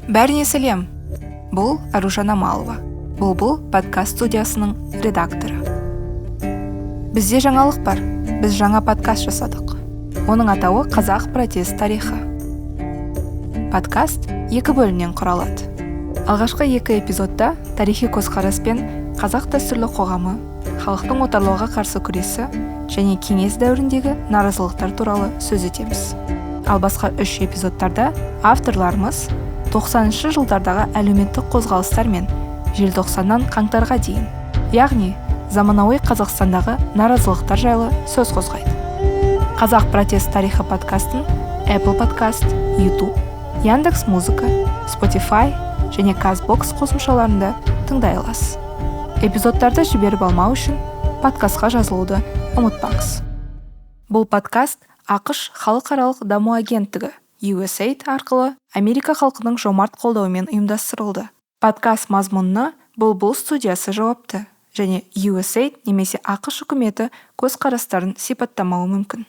Бәріне сәлем. Бұл Аружан Амалова. Бұл подкаст студиясының редакторы. Бізде жаңалық бар. Біз жаңа подкаст жасадық. Оның атауы Қазақ протест тарихы. Подкаст 2 бөлімнен құралады. Алғашқы 2 эпизодта тарихи көзқараспен қазақ дәстүрлі қоғамы, халықтың отарлауға қарсы күресі және кеңес дәуіріндегі наразылықтар туралы сөз етеміз. Ал басқа 3 эпизодтарда авторларымыз 90-шы жылдардағы әлеуметтік қозғалыстар мен желтоқсаннан қаңтарға дейін, яғни заманауи Қазақстандағы наразылықтар жайлы сөз қозғайды. Қазақ протест тарихы подкастын Apple Podcast, YouTube, Яндекс.Музыка, Spotify және Castbox қосымшаларында тыңдай аласыз. Эпизодтарды жіберіп алмау үшін подкастқа жазылуды ұмытпаңыз. Бұл подкаст ақш халықаралық даму агенттігі USAID арқылы Америка халқының жомарт қолдауымен ұйымдастырылды. Подкаст мазмұнына бұл студиясы жауапты және USAID немесе ақш үкіметі көзқарастарын сипаттамауы мүмкін.